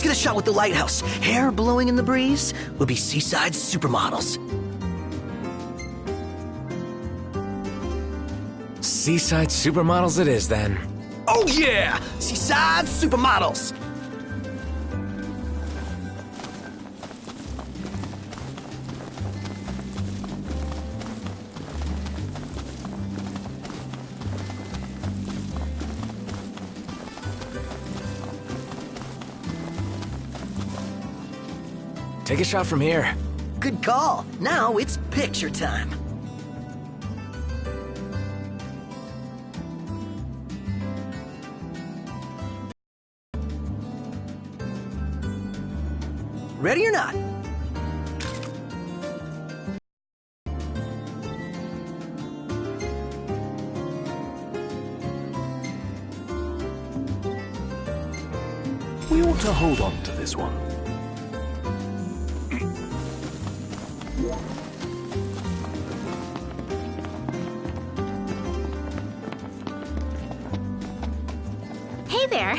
let's get a shot with the lighthouse. Hair blowing in the breeze will be Seaside Supermodels. Seaside Supermodels it is, then. Oh yeah! Seaside Supermodels! Take a shot from here. Good call. Now it's picture time. Ready or not? We ought to hold on to this one. Hey there.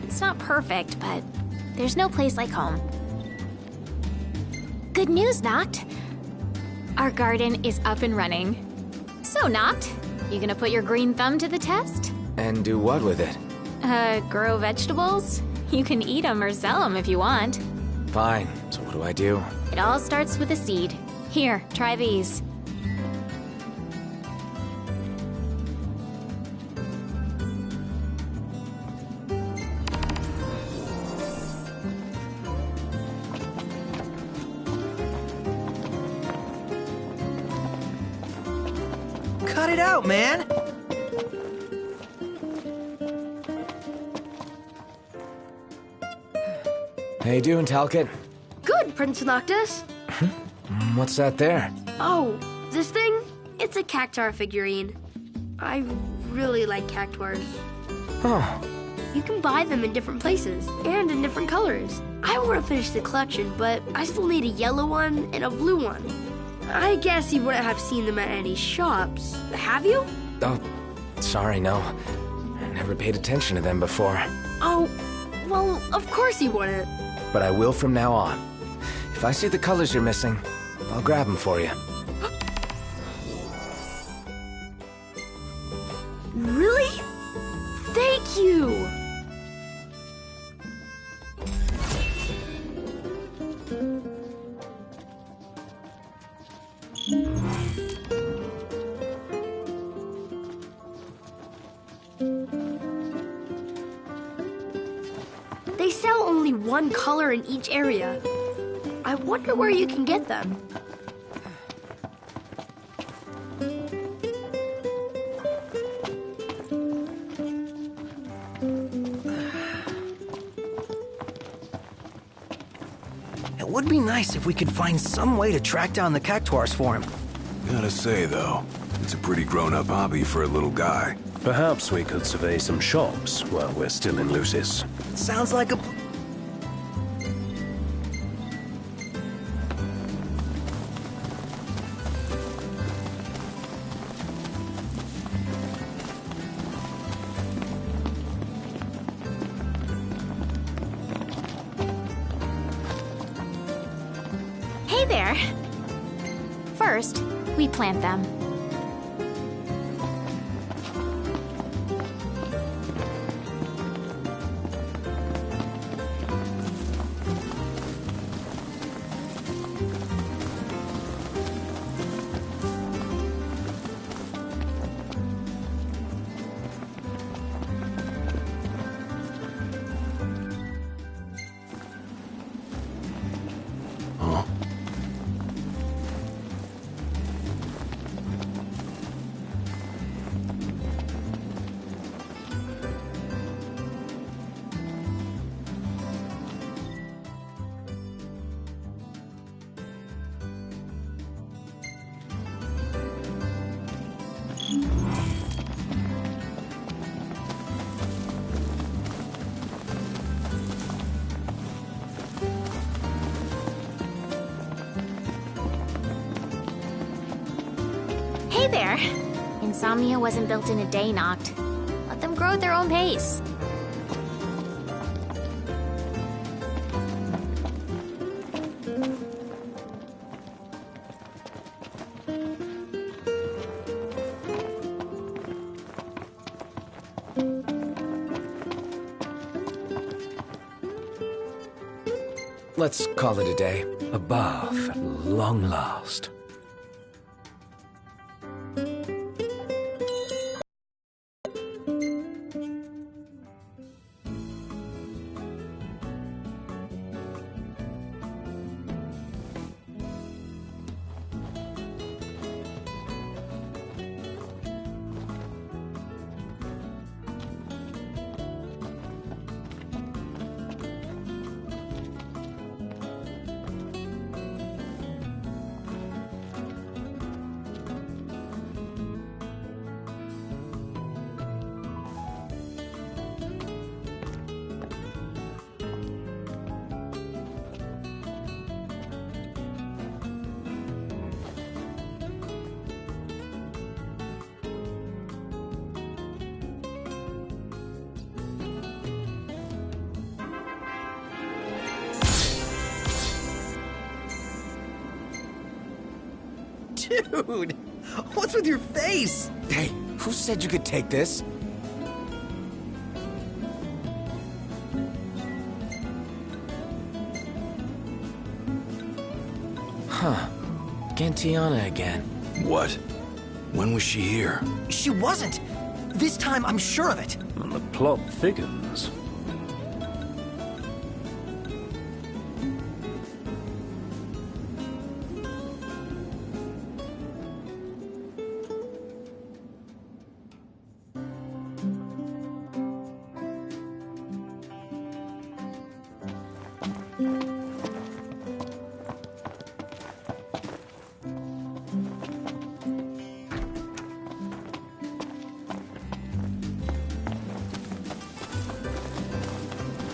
It's not perfect, but there's no place like home. Good news, Noct. Our garden is up and running. So, Noct, you gonna put your green thumb to the test? And do what with it? Grow vegetables? You can eat them or sell them if you want. Fine. So what do I do? It all starts with a seed. Here, try these. Cut it out, man! How you doing, Talcott? Good, Prince Noctis. What's that there? Oh, this thing? It's a Cactuar figurine. I really like Cactuars. Oh, You can buy them in different places and in different colors. I want to finish the collection, but I still need a yellow one and a blue one. I guess you wouldn't have seen them at any shops. Have you? oh, sorry, no. I never paid attention to them before. Oh, well, of course you wouldn't. But I will from now on. If I see the colors you're missing, I'll grab them for you. Really? Thank you! They sell only one color in each area. I wonder where you can get them. It would be nice if we could find some way to track down the Cactuars for him. Gotta say, though, it's a pretty grown-up hobby for a little guy. Perhaps we could survey some shops while we're still in Lucis. Sounds like a... Hey there. First, we plant them. Huh? Hey there. insomnia wasn't built in a day, Noct. Let them grow at their own pace. Let's call it a day. Above, at long last. Dude, what's with your face? Hey, who said you could take this? Huh. Gentiana again. What? When was she here? She wasn't. This time, I'm sure of it. And the plot thickens.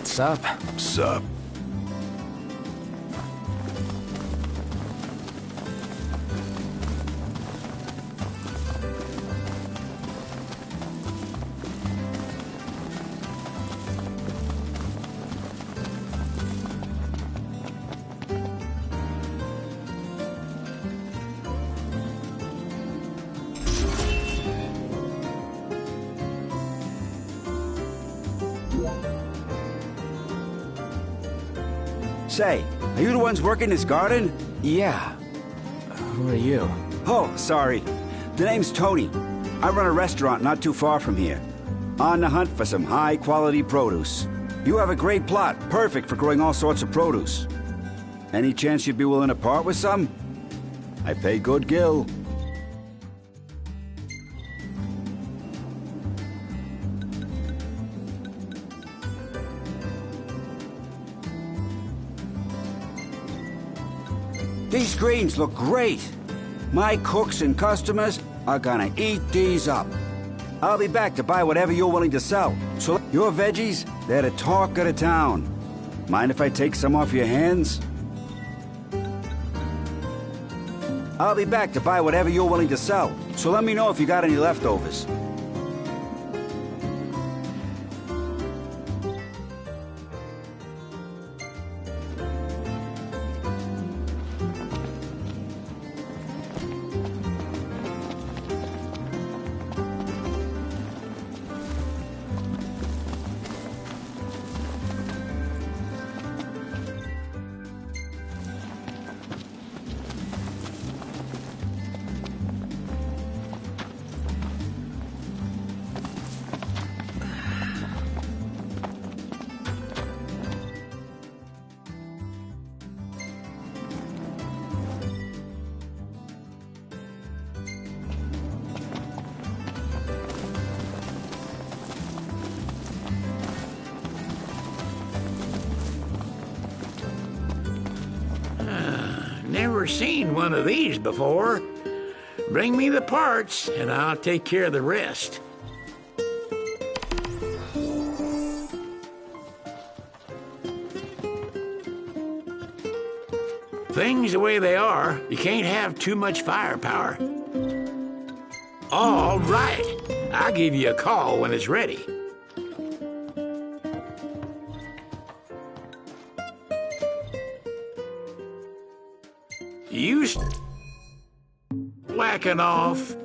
What's up? Sup? Say, are you the ones working this garden? Yeah. Who are you? Oh, sorry. The name's Tony. I run a restaurant not too far from here. On the hunt for some high-quality produce. You have a great plot, perfect for growing all sorts of produce. Any chance you'd be willing to part with some? I pay good gill. These greens look great. My cooks and customers are gonna eat these up. I'll be back to buy whatever you're willing to sell. So your veggies, they're the talk of the town. Mind if I take some off your hands? I'll be back to buy whatever you're willing to sell. So let me know if you got any leftovers. Never seen one of these before. Bring me the parts, and I'll take care of the rest. Things the way they are, you can't have too much firepower. All right. I'll give you a call when it's ready. You whacking off.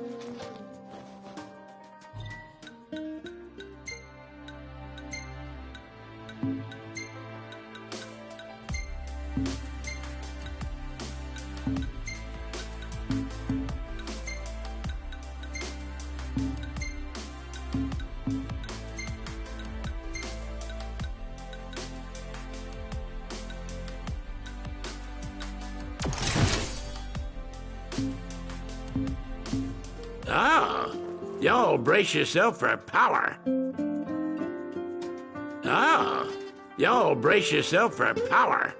Ah, y'all brace yourself for power. Ah, y'all brace yourself for power.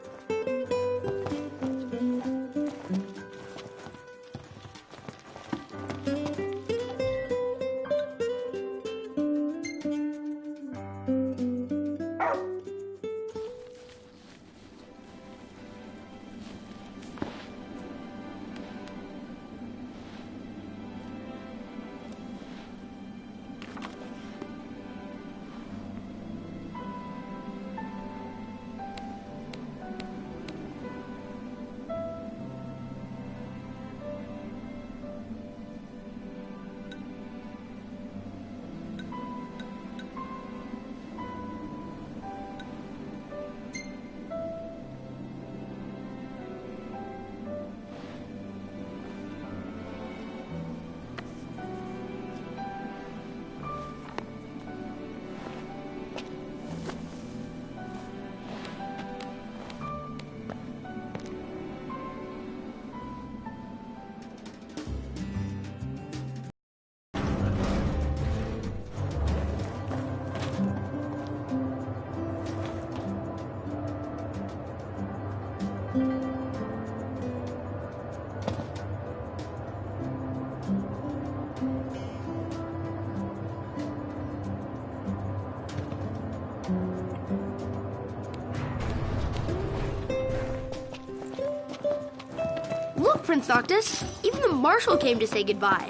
Look, Prince Noctis, even the Marshal came to say goodbye.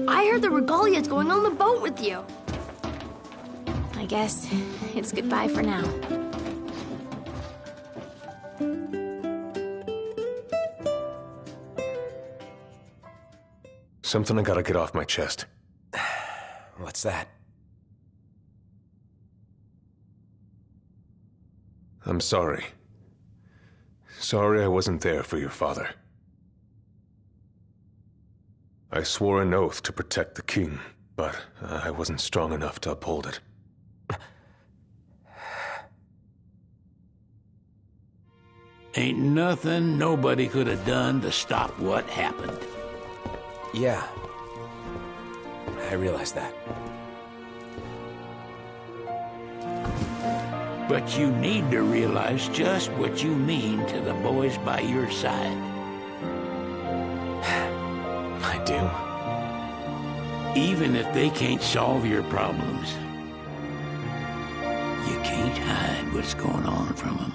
I heard the Regalia's going on the boat with you. I guess it's goodbye for now. Something I gotta get off my chest. What's that? I'm sorry. Sorry I wasn't there for your father. I swore an oath to protect the king, but I wasn't strong enough to uphold it. Ain't nothing nobody could have done to stop what happened. Yeah. I realize that. But you need to realize just what you mean to the boys by your side. I do. Even if they can't solve your problems, you can't hide what's going on from them.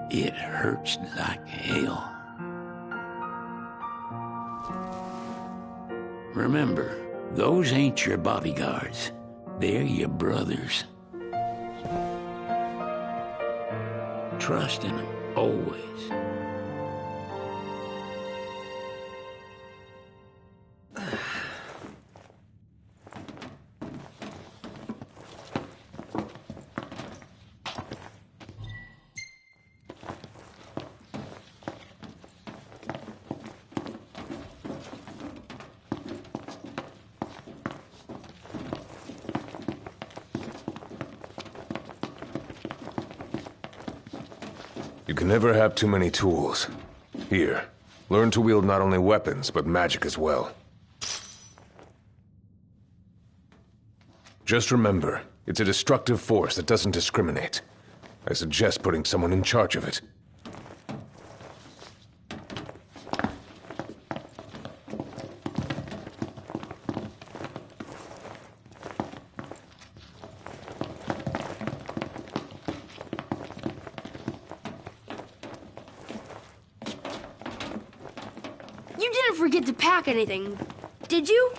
It hurts like hell. Remember, those ain't your bodyguards. They're your brothers. Trust in them, always. You can never have too many tools. Here, learn to wield not only weapons, but magic as well. Just remember, it's a destructive force that doesn't discriminate. I suggest putting someone in charge of it. forget to pack anything, did you?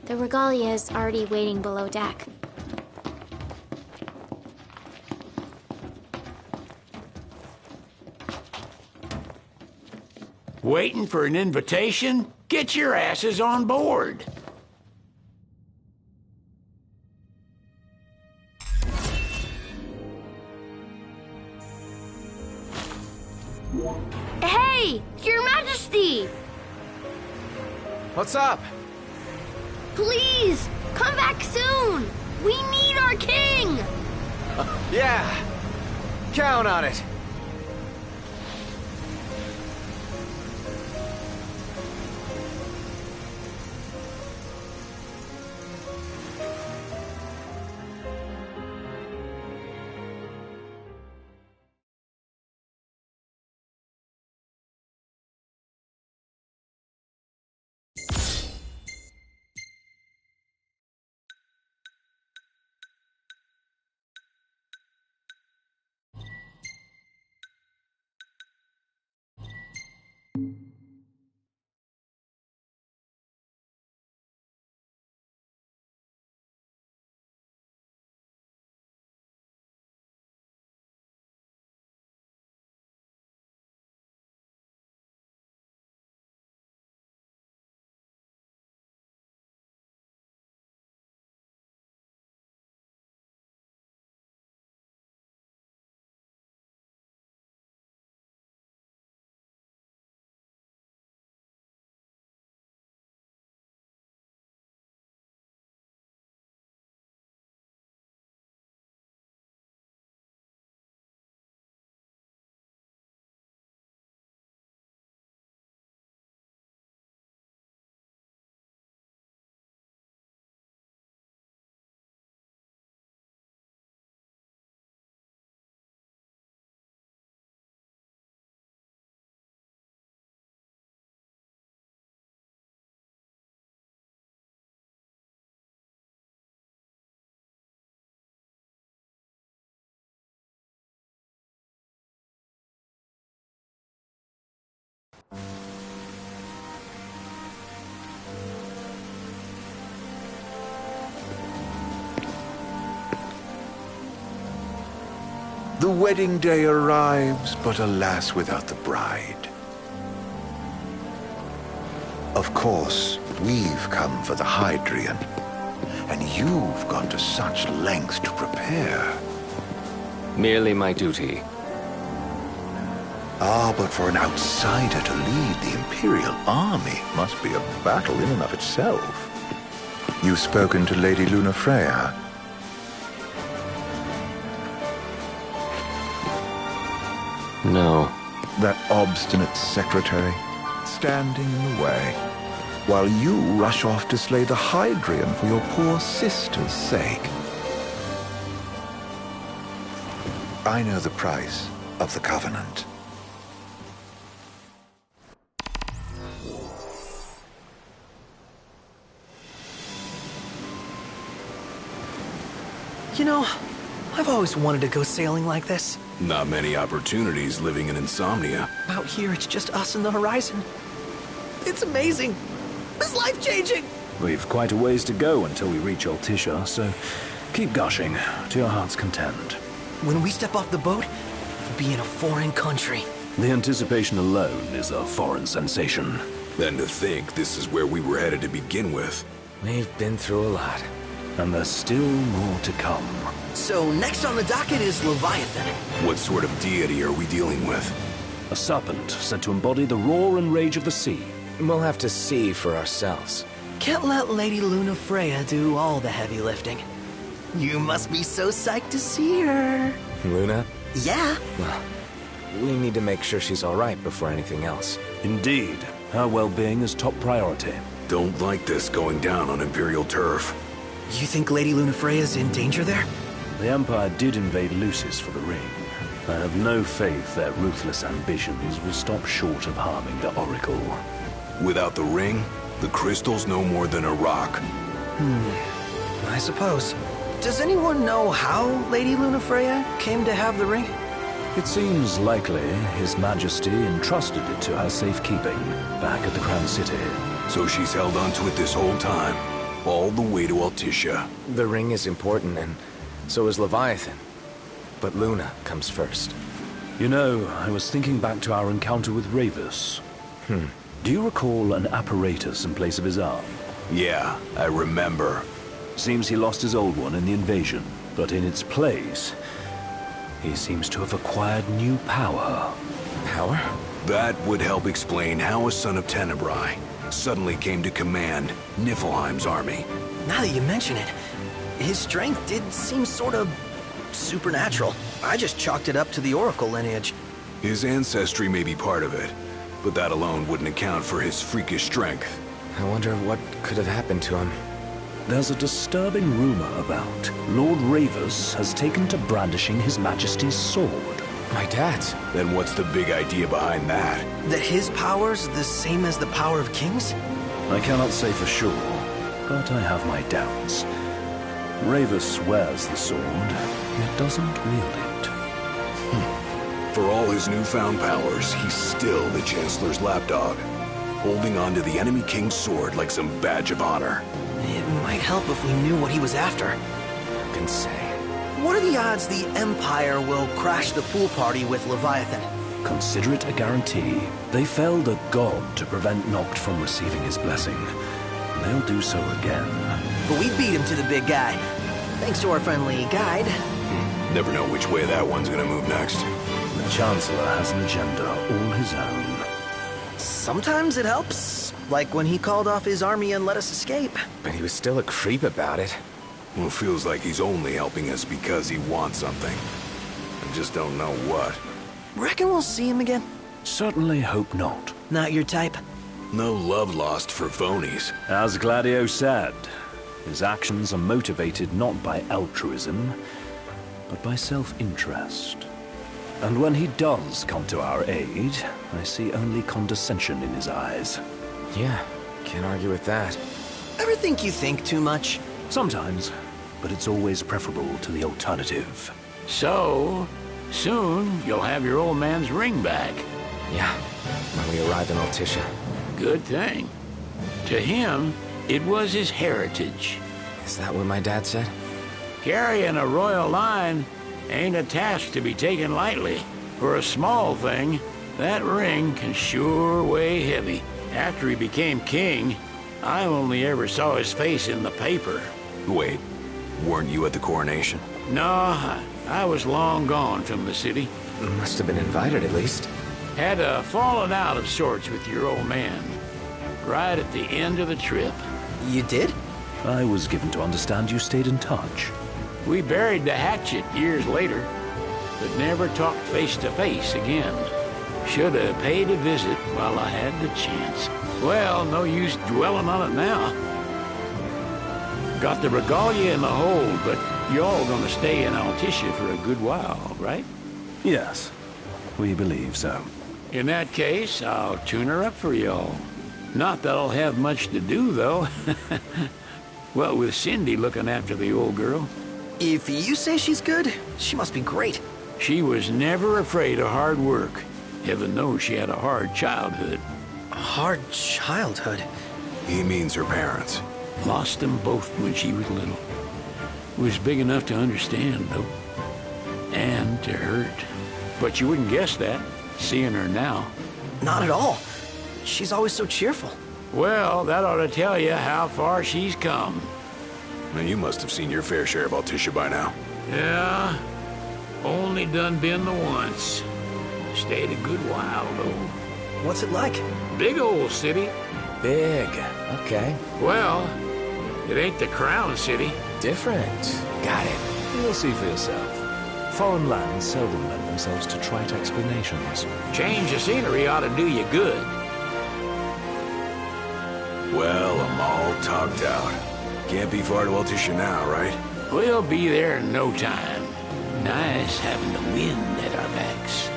The regalia is already waiting below deck. Waiting for an invitation? Get your asses on board. Hey, Your Majesty! What's up? Please, come back soon! We need our king! Yeah. Count on it. The wedding day arrives, but alas, without the bride. Of course, we've come for the Hydrian, and you've gone to such lengths to prepare. Merely my duty. Ah, but for an outsider to lead the Imperial army must be a battle in and of itself. You've spoken to Lady Lunafreya? No. That obstinate secretary, standing in the way, while you rush off to slay the Hydrian for your poor sister's sake. I know the price of the Covenant. You know, I've always wanted to go sailing like this. Not many opportunities living in Insomnia. Out here, it's just us and the horizon. It's amazing. It's life-changing. We've quite a ways to go until we reach Altisha, so keep gushing to your heart's content. When we step off the boat, we'll be in a foreign country. The anticipation alone is a foreign sensation. Then to think this is where we were headed to begin with. We've been through a lot. And there's still more to come. So next on the docket is Leviathan. What sort of deity are we dealing with? A serpent said to embody the roar and rage of the sea. We'll have to see for ourselves. Can't let Lady Lunafreya do all the heavy lifting. You must be so psyched to see her. Luna? Yeah. Well, we need to make sure she's all right before anything else. Indeed. Her well-being is top priority. Don't like this going down on Imperial turf. You think Lady Lunafreya's in danger there? The Empire did invade Lucis for the ring. I have no faith their ruthless ambitions will stop short of harming the Oracle. Without the ring, the crystal's no more than a rock. I suppose. Does anyone know how Lady Lunafreya came to have the ring? It seems likely His Majesty entrusted it to her safekeeping back at the Crown City. So she's held onto it this whole time, all the way to Altissia. The ring is important, and so is Leviathan. But Luna comes first. You know, I was thinking back to our encounter with Ravus. Do you recall an apparatus in place of his arm? Yeah, I remember. Seems he lost his old one in the invasion, but in its place, he seems to have acquired new power. Power? That would help explain how a son of Tenebrae suddenly came to command Niflheim's army. Now that you mention it, his strength did seem sort of supernatural. I just chalked it up to the Oracle lineage. His ancestry may be part of it, but that alone wouldn't account for his freakish strength. I wonder what could have happened to him. There's a disturbing rumor about Lord Ravus has taken to brandishing His Majesty's sword. My dad's. Then what's the big idea behind that? That his power's the same as the power of kings? I cannot say for sure, but I have my doubts. Ravus wears the sword, yet doesn't wield it. For all his newfound powers, he's still the Chancellor's lapdog, holding on to the enemy king's sword like some badge of honor. It might help if we knew what he was after. Who can say? What are the odds the Empire will crash the pool party with Leviathan? Consider it a guarantee. They felled a god to prevent Noct from receiving his blessing. They'll do so again. But we beat him to the big guy, thanks to our friendly guide. Never know which way that one's gonna move next. The Chancellor has an agenda all his own. Sometimes it helps, like when he called off his army and let us escape. But he was still a creep about it. Well, it feels like he's only helping us because he wants something. I just don't know what. Reckon we'll see him again? Certainly hope not. Not your type? No love lost for phonies. As Gladio said, his actions are motivated not by altruism, but by self-interest. And when he does come to our aid, I see only condescension in his eyes. Yeah, can't argue with that. Ever think you think too much? Sometimes, but it's always preferable to the alternative. So, soon you'll have your old man's ring back. Yeah, when we arrive in Altissia. Good thing. To him, it was his heritage. Is that what my dad said? Carrying a royal line ain't a task to be taken lightly. For a small thing, that ring can sure weigh heavy. After he became king, I only ever saw his face in the paper. Wait, weren't you at the coronation? No, I was long gone from the city. Must have been invited at least. Had a falling out of sorts with your old man. Right at the end of the trip. You did? I was given to understand you stayed in touch. We buried the hatchet years later, but never talked face to face again. Should have paid a visit while I had the chance. Well, no use dwelling on it now. Got the regalia in the hold, but y'all gonna stay in Altissia for a good while, right? Yes, we believe so. In that case, I'll tune her up for y'all. Not that I'll have much to do, though. Well, with Cindy looking after the old girl. If you say she's good, she must be great. She was never afraid of hard work. Heaven knows she had a hard childhood. A hard childhood? He means her parents. Lost them both when she was little. Was big enough to understand, though. And to hurt. But you wouldn't guess that, seeing her now. Not at all. She's always so cheerful. Well, that ought to tell you how far she's come. Now, you must have seen your fair share of Altissia by now. Yeah, only done been the once. Stayed a good while, though. What's it like? Big old city. Big. Okay. Well, it ain't the Crown City. Different. Got it. You'll see for yourself. Foreign lands seldom lend themselves to trite explanations. Change of scenery ought to do you good. Well, I'm all talked out. Can't be far to Altissia now, right? We'll be there in no time. Nice having the wind at our backs.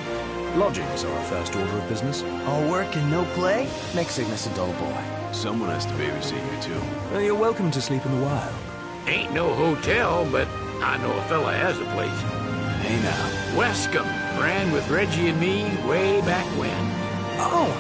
Lodgings are our first order of business. All work and no play? Make Cygnus a dull boy. Someone has to babysit you, too. Well, you're welcome to sleep in the wild. Ain't no hotel, but I know a fella has a place. Hey now. Wescombe ran with Reggie and me way back when. Oh,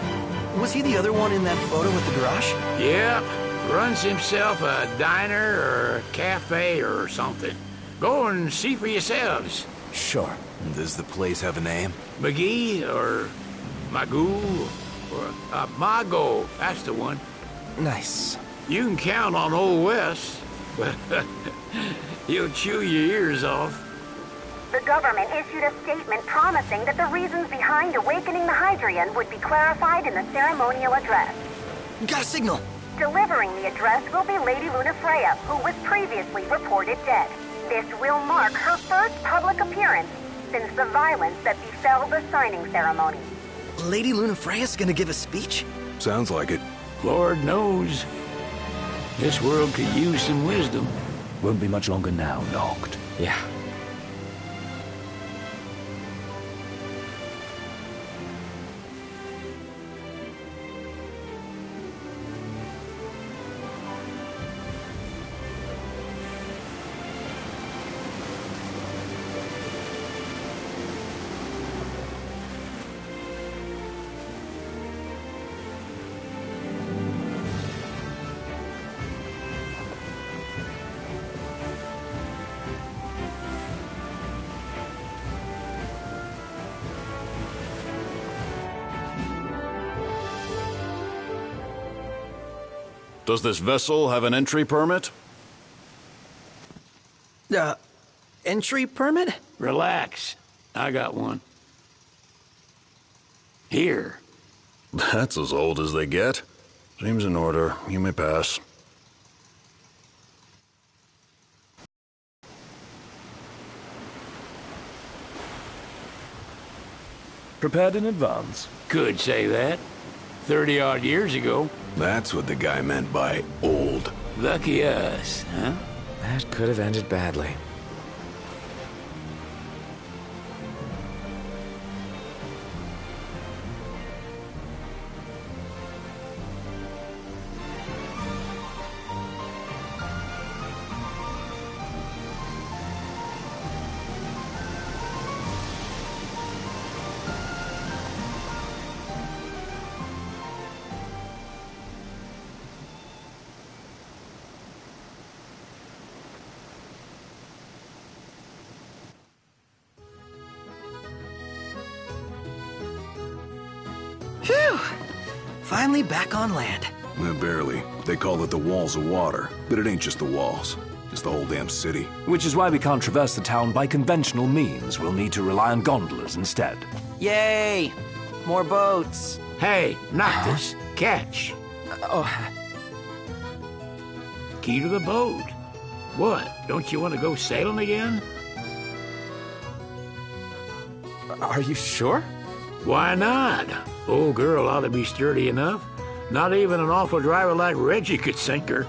was he the other one in that photo with the garage? Yep, runs himself a diner or a cafe or something. Go and see for yourselves. Sure. Does the place have a name? McGee or Magoo or Mago, that's the one. Nice. You can count on Old Wes, but he'll chew your ears off. The government issued a statement promising that the reasons behind awakening the Hydrian would be clarified in the ceremonial address. Got a signal. Delivering the address will be Lady Lunafreya, who was previously reported dead. This will mark her first public appearance since the violence that befell the signing ceremony. Lady Lunafreya's gonna give a speech? Sounds like it. Lord knows. This world could use some wisdom. Won't be much longer now, Noct. Yeah. Does this vessel have an entry permit? Entry permit? Relax. I got one. Here. That's as old as they get. Seems in order. You may pass. Prepared in advance? Could say that. 30-odd years ago. That's what the guy meant by old. Lucky us, huh? That could have ended badly. Phew! Finally back on land. Barely. They call it the Walls of Water, but it ain't just the walls. It's the whole damn city. Which is why we can't traverse the town by conventional means. We'll need to rely on gondolas instead. Yay! More boats. Hey, Noctis, catch. Key to the boat. What, don't you want to go sailing again? Are you sure? Why not? Old girl ought to be sturdy enough. Not even an awful driver like Reggie could sink her.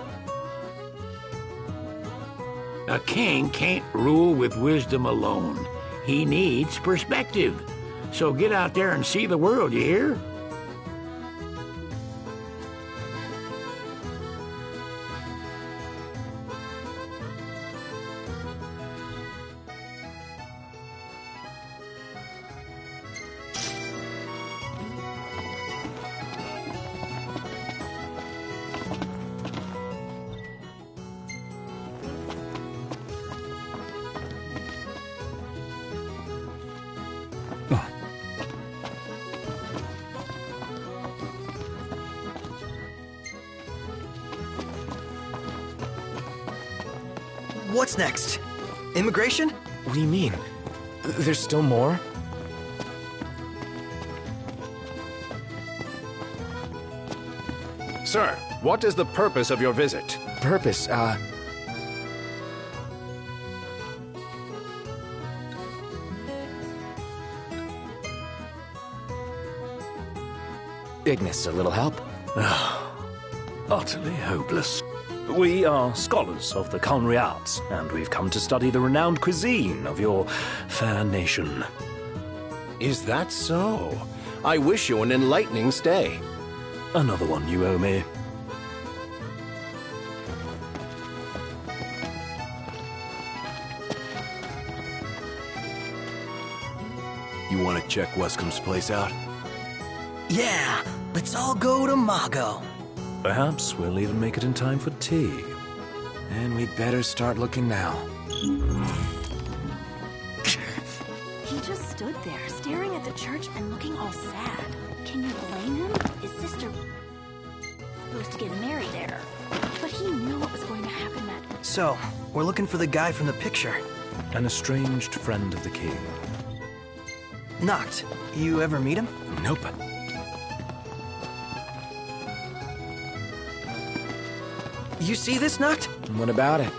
A king can't rule with wisdom alone. He needs perspective. So get out there and see the world, you hear? What's next? Immigration? What do you mean? There's still more? Sir, what is the purpose of your visit? Purpose, Ignis, a little help? Utterly hopeless. We are scholars of the culinary arts, and we've come to study the renowned cuisine of your fair nation. Is that so? I wish you an enlightening stay. Another one you owe me. You want to check Wescom's place out? Yeah, let's all go to Mago. Perhaps we'll even make it in time for tea. And we'd better start looking now. He just stood there, staring at the church and looking all sad. Can you blame him? His sister supposed to get married there. But he knew what was going to happen that... So, we're looking for the guy from the picture. An estranged friend of the king. Noct, you ever meet him? Nope. You see this, Noct? What about it?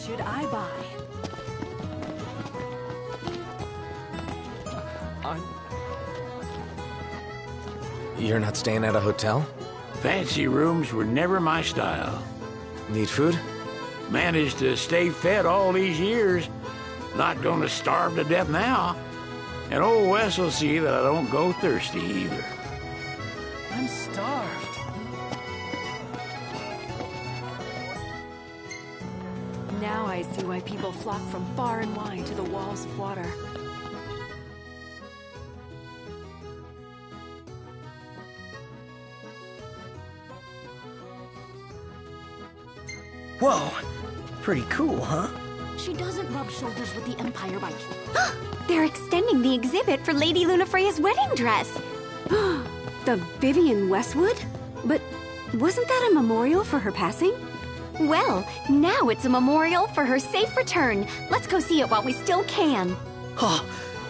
Should I buy? You're not staying at a hotel? Fancy rooms were never my style. Need food? Managed to stay fed all these years. Not gonna starve to death now. And old Wes will see that I don't go thirsty either. I'm starved. Now I see why people flock from far and wide to the walls of water. Whoa, pretty cool, huh? She doesn't rub shoulders with the Empire by... They're extending the exhibit for Lady Lunafreya's wedding dress. The Vivian Westwood? But wasn't that a memorial for her passing? Well, now it's a memorial for her safe return. Let's go see it while we still can. Oh,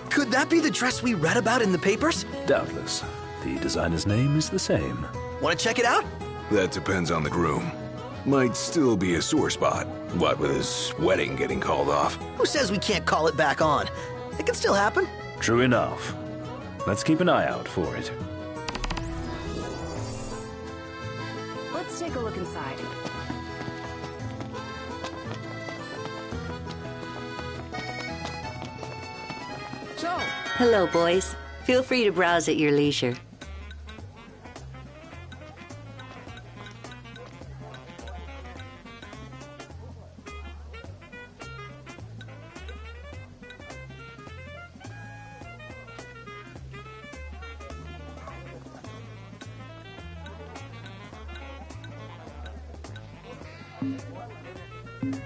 could that be the dress we read about in the papers? Doubtless. The designer's name is the same. Want to check it out? That depends on the groom. Might still be a sore spot. What with his wedding getting called off? Who says we can't call it back on? It can still happen. True enough. Let's keep an eye out for it. Let's take a look inside. So. Hello, boys. Feel free to browse at your leisure.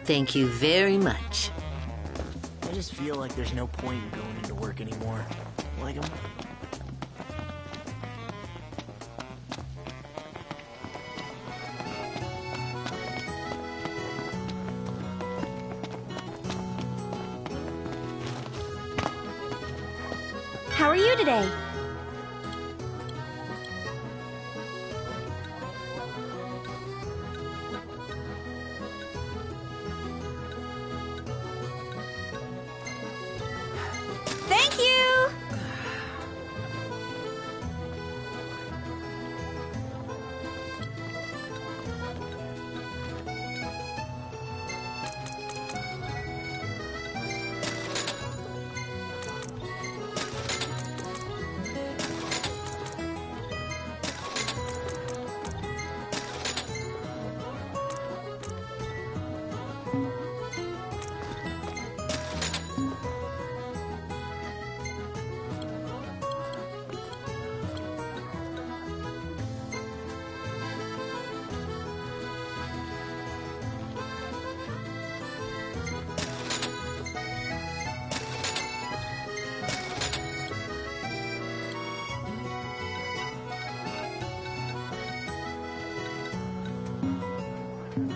Thank you very much. I just feel like there's no point in going into work anymore. Like How are you today? Thank you!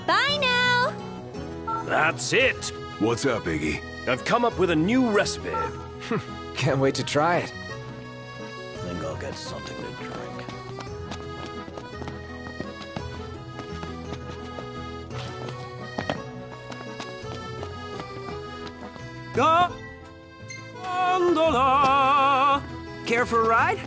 Bye now! That's it! What's up, Iggy? I've come up with a new recipe. Can't wait to try it. think I'll get something to drink. Gondola! Care for a ride?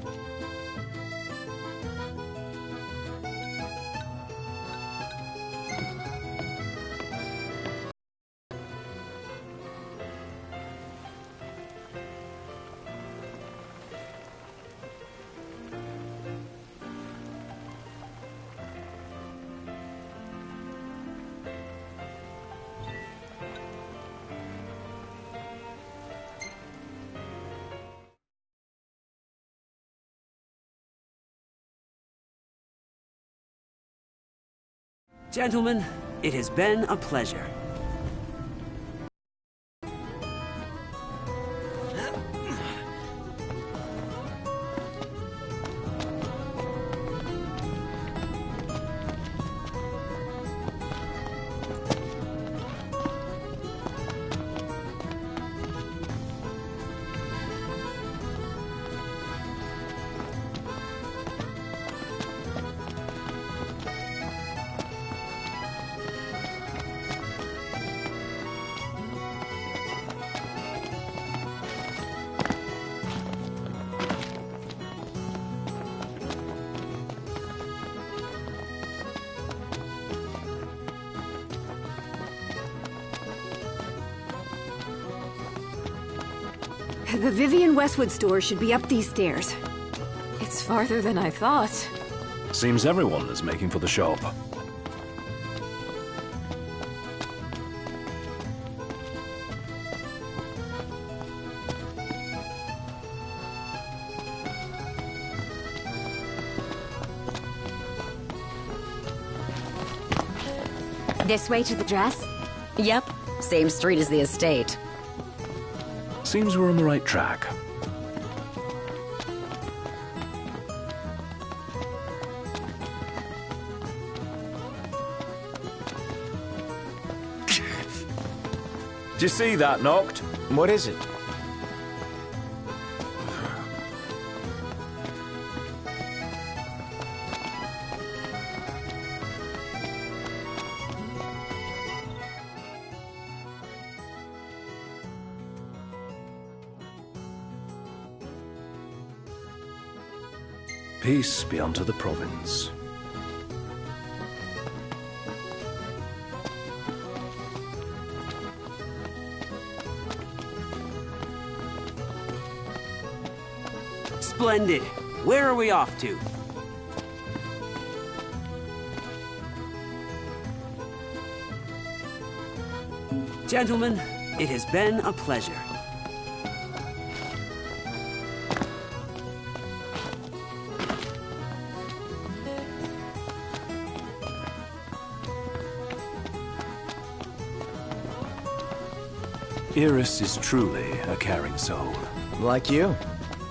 Gentlemen, it has been a pleasure. The Vivian Westwood store should be up these stairs. It's farther than I thought. Seems everyone is making for the shop. This way to the dress? Yep, same street as the estate. Seems we're on the right track. Did you see that, Noct? What is it? Peace be unto the province. Splendid. Where are we off to? Gentlemen, it has been a pleasure. Iris is truly a caring soul. Like you.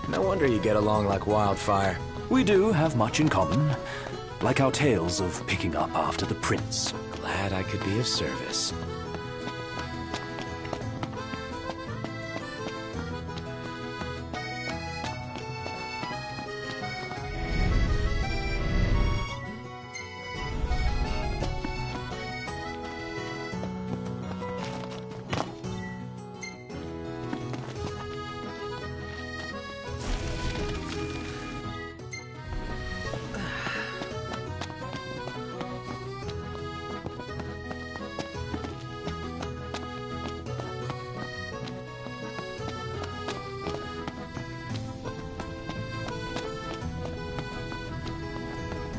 No wonder you get along like wildfire. We do have much in common, like our tales of picking up after the prince. Glad I could be of service.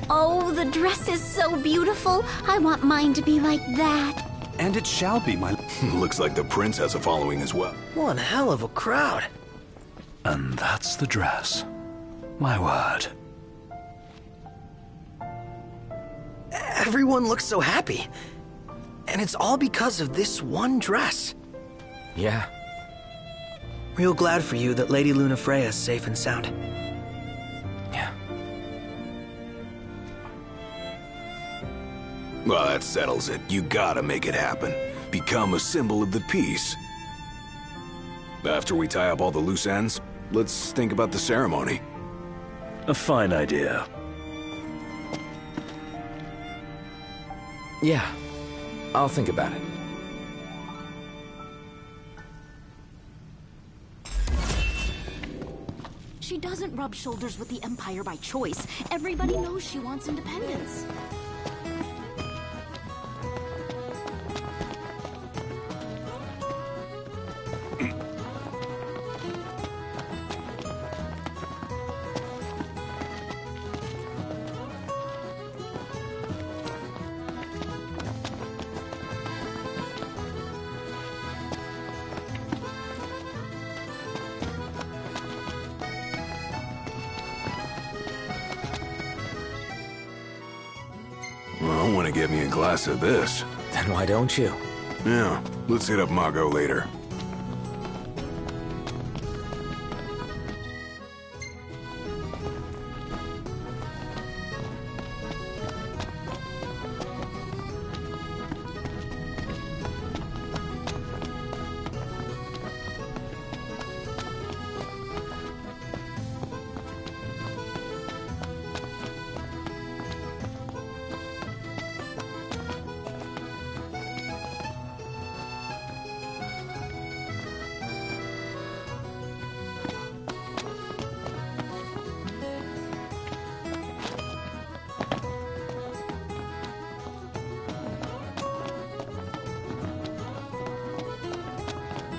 Oh, the dress is so beautiful. I want mine to be like that. And it shall be, my... Looks like the prince has a following as well. One hell of a crowd. And that's the dress. My word. Everyone looks so happy. And it's all because of this one dress. Yeah. Real glad for you that Lady Lunafreya is safe and sound. Yeah. Well, that settles it. You gotta make it happen. Become a symbol of the peace. After we tie up all the loose ends, let's think about the ceremony. A fine idea. Yeah. I'll think about it. She does doesn't rub shoulders with the Empire by choice. Everybody knows she wants independence. Well, want to get me a glass of this? Then why don't you? Yeah, let's hit up Mago later.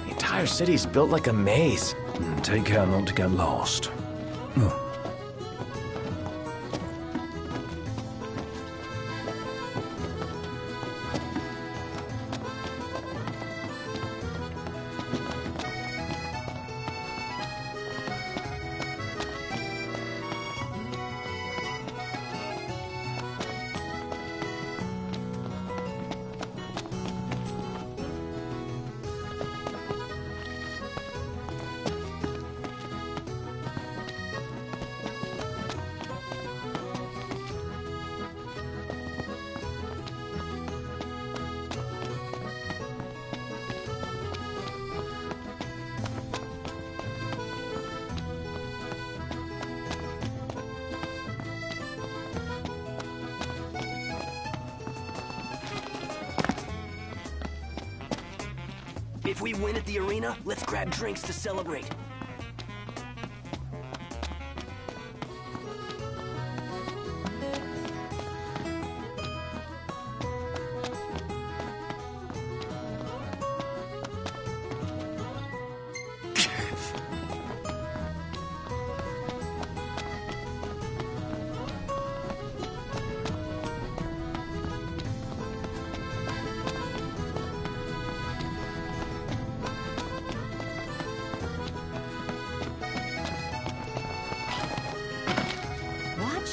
The entire city's built like a maze. Take care not to get lost. If we win at the arena, let's grab drinks to celebrate.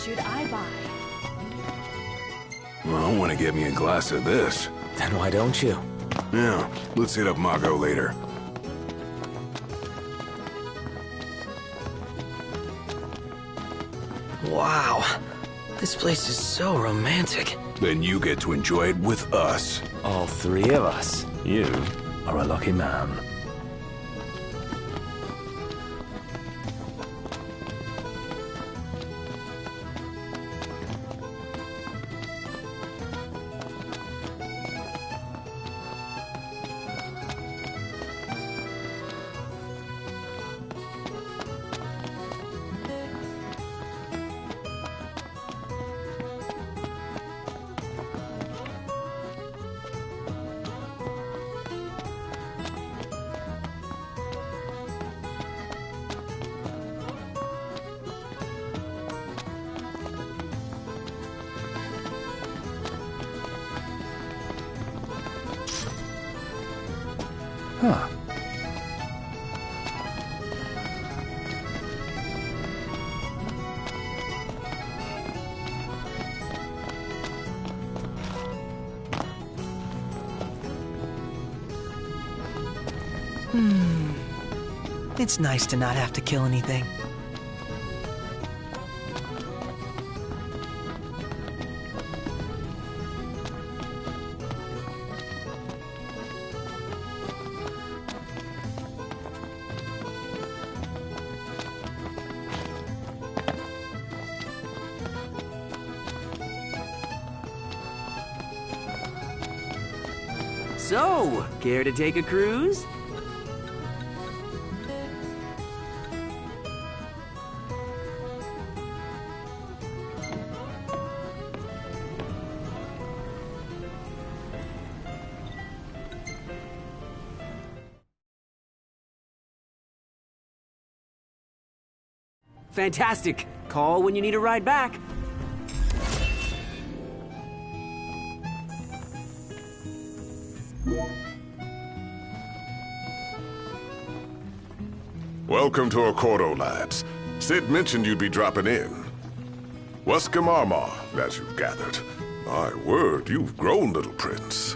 Should I buy? Well, want to get me a glass of this? Then why don't you? Yeah, let's hit up Mago later. Wow, this place is so romantic. Then you get to enjoy it with us. All three of us. You are a lucky man. Huh. It's nice to not have to kill anything. So, care to take a cruise? Fantastic. Call when you need a ride back. Welcome to Accordo, lads. Sid mentioned you'd be dropping in. Wescam Armor, as you've gathered. My word, you've grown, little prince.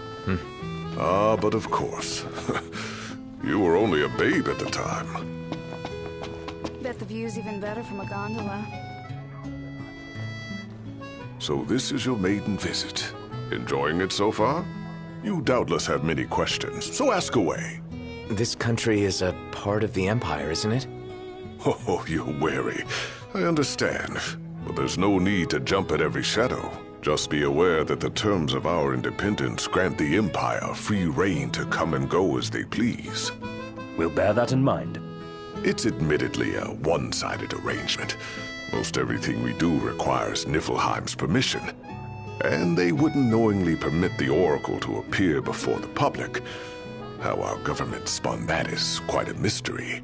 Ah, but of course. You were only a babe at the time. Bet the view's even better from a gondola. So this is your maiden visit. Enjoying it so far? You doubtless have many questions, so ask away. This country is a part of the Empire, isn't it? Oh, you're wary. I understand. But there's no need to jump at every shadow. Just be aware that the terms of our independence grant the Empire free reign to come and go as they please. We'll bear that in mind. It's admittedly a one-sided arrangement. Most everything we do requires Niflheim's permission. And they wouldn't knowingly permit the Oracle to appear before the public. How our government spun that is quite a mystery.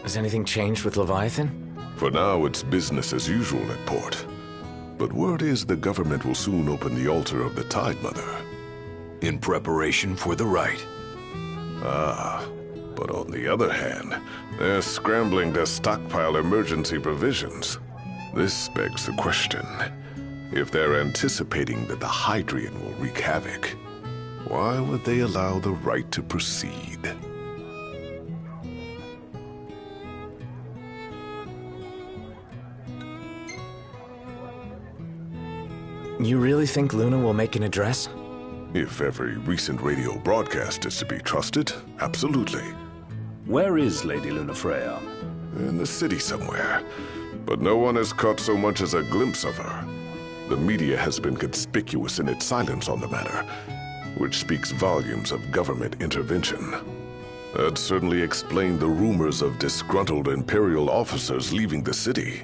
Has anything changed with Leviathan? For now, it's business as usual at port. But word is the government will soon open the altar of the Tide Mother. In preparation for the rite. Ah, but on the other hand, they're scrambling to stockpile emergency provisions. This begs the question. If they're anticipating that the Hydrian will wreak havoc, why would they allow the rite to proceed? You really think Luna will make an address? If every recent radio broadcast is to be trusted, absolutely. Where is Lady Lunafreya? In the city somewhere. But no one has caught so much as a glimpse of her. The media has been conspicuous in its silence on the matter, which speaks volumes of government intervention. That certainly explained the rumors of disgruntled Imperial officers leaving the city.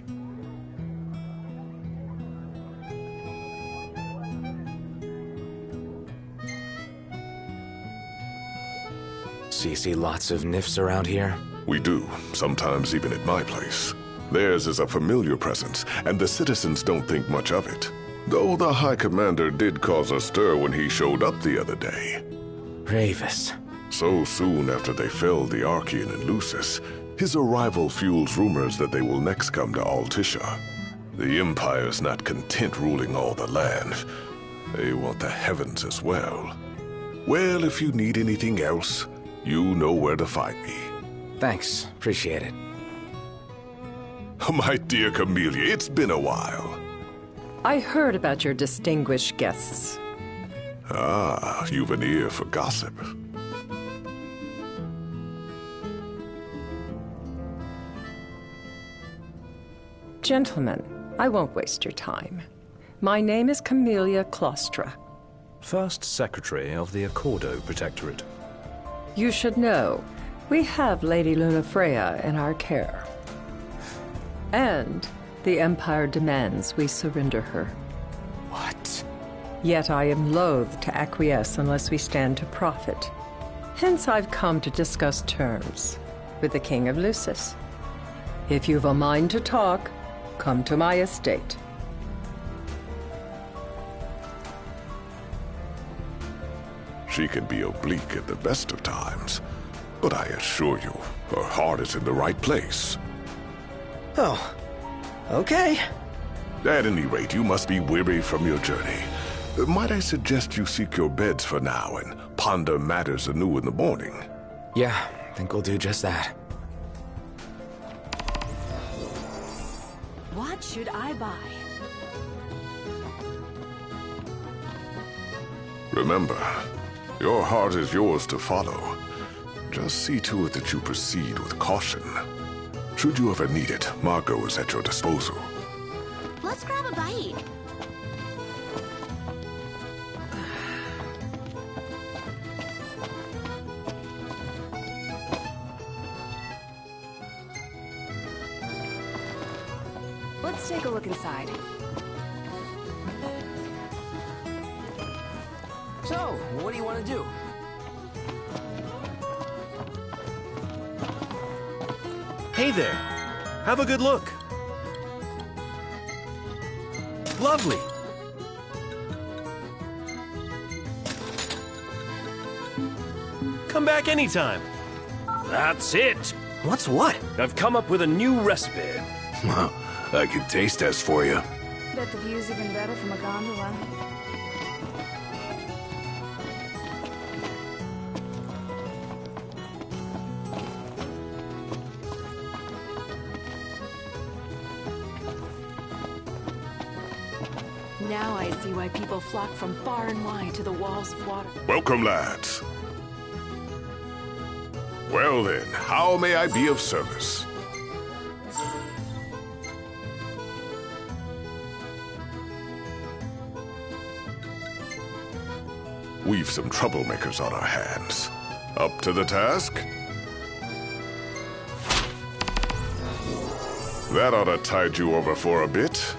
So you see lots of Nifs around here? We do, sometimes even at my place. Theirs is a familiar presence, and the citizens don't think much of it. Though the High Commander did cause a stir when he showed up the other day. Ravis. So soon after they felled the Archean and Lucis, his arrival fuels rumors that they will next come to Altissia. The Empire's not content ruling all the land. They want the heavens as well. Well, if you need anything else, you know where to find me. Thanks. Appreciate it. My dear Camellia, it's been a while. I heard about your distinguished guests. Ah, you've an ear for gossip. Gentlemen, I won't waste your time. My name is Camellia Claustra. First Secretary of the Accordo Protectorate. You should know, we have Lady Lunafreya in our care. And the Empire demands we surrender her. What? Yet I am loath to acquiesce unless we stand to profit. Hence I've come to discuss terms with the King of Lucis. If you've a mind to talk, come to my estate. She can be oblique at the best of times, but I assure you, her heart is in the right place. Oh, okay. At any rate, you must be weary from your journey. Might I suggest you seek your beds for now and ponder matters anew in the morning? Yeah, I think we'll do just that. What should I buy? Remember, your heart is yours to follow. Just see to it that you proceed with caution. Should you ever need it, Margot is at your disposal. Let's grab a bite. Let's take a look inside. What do you want to do? Hey there. Have a good look. Lovely. Come back anytime. That's it. What's what? I've come up with a new recipe. Well, I could taste test for you. Bet the view's even better from a gondola. Now I see why people flock from far and wide to the walls of water. Welcome, lads. Well then, how may I be of service? We've some troublemakers on our hands. Up to the task? That ought to tide you over for a bit.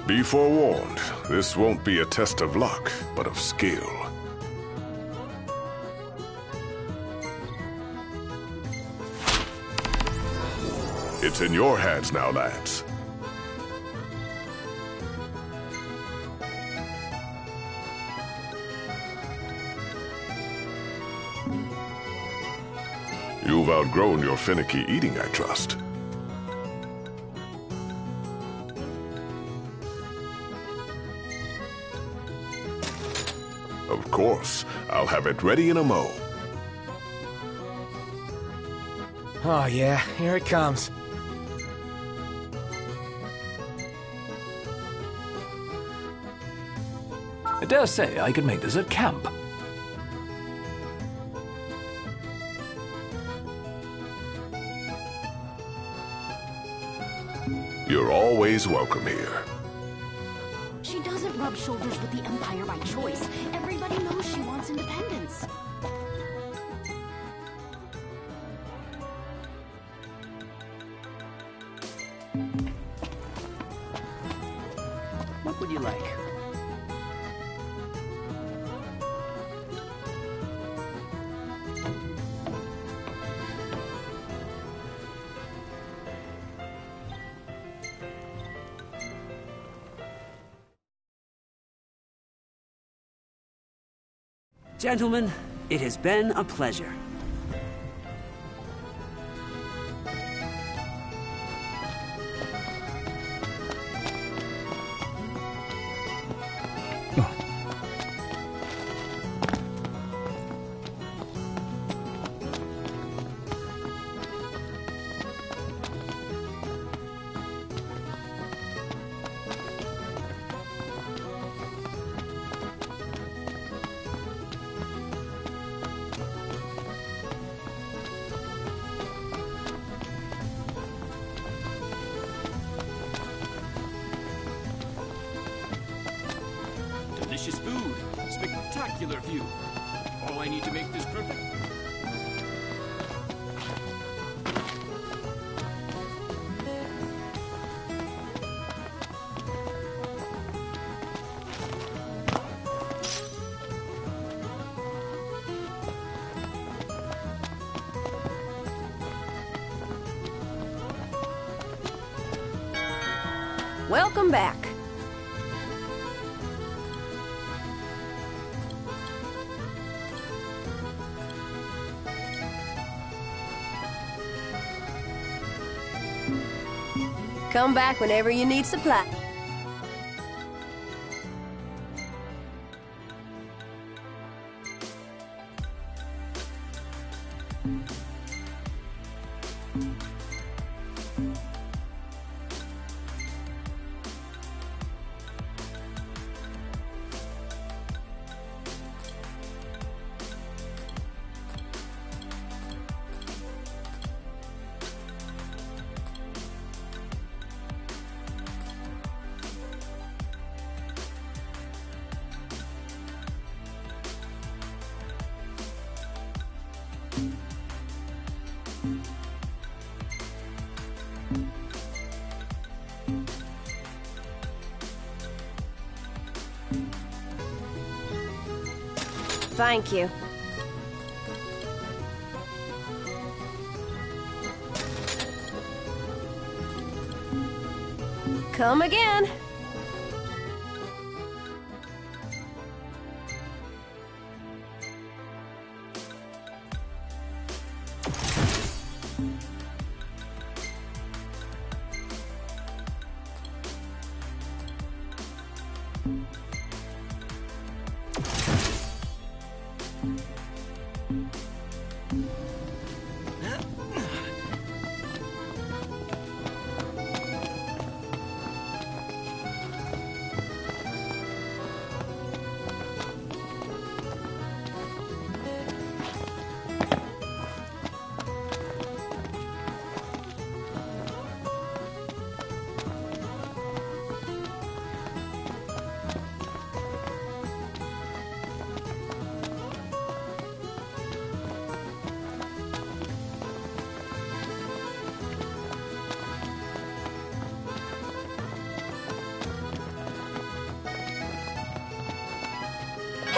Be forewarned, this won't be a test of luck, but of skill. It's in your hands now, lads. You've outgrown your finicky eating, I trust. Of course, I'll have it ready in a mo. Oh yeah, here it comes. I dare say I could make this at camp. You're always welcome here. She doesn't rub shoulders with the Empire by choice. Everybody knows she wants independence. What would you like? Gentlemen, it has been a pleasure. Delicious food, spectacular view. All I need to make this perfect. Welcome back. Come back whenever you need supply. Thank you. Come again.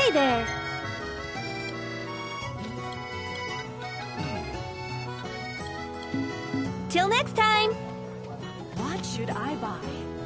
Hey there! Till next time! What should I buy?